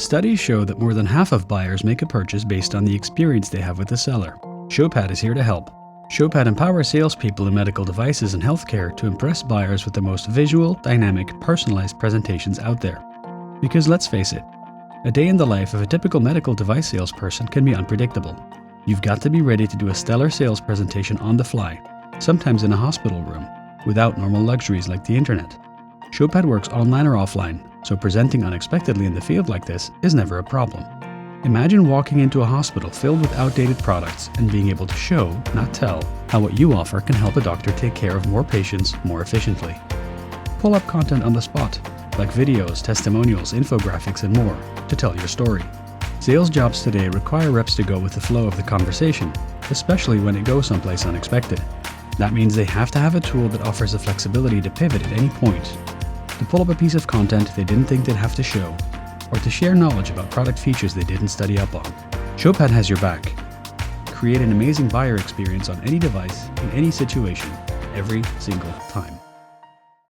Studies show that more than half of buyers make a purchase based on the experience they have with the seller. Showpad is here to help. Showpad empowers salespeople in medical devices and healthcare to impress buyers with the most visual, dynamic, personalized presentations out there. Because let's face it, a day in the life of a typical medical device salesperson can be unpredictable. You've got to be ready to do a stellar sales presentation on the fly, sometimes in a hospital room, without normal luxuries like the internet. Showpad works online or offline, so presenting unexpectedly in the field like this is never a problem. Imagine walking into a hospital filled with outdated products and being able to show, not tell, how what you offer can help a doctor take care of more patients more efficiently. Pull up content on the spot, like videos, testimonials, infographics, and more, to tell your story. Sales jobs today require reps to go with the flow of the conversation, especially when it goes someplace unexpected. That means they have to have a tool that offers the flexibility to pivot at any point, to pull up a piece of content they didn't think they'd have to show, or to share knowledge about product features they didn't study up on. Showpad has your back. Create an amazing buyer experience on any device, in any situation, every single time.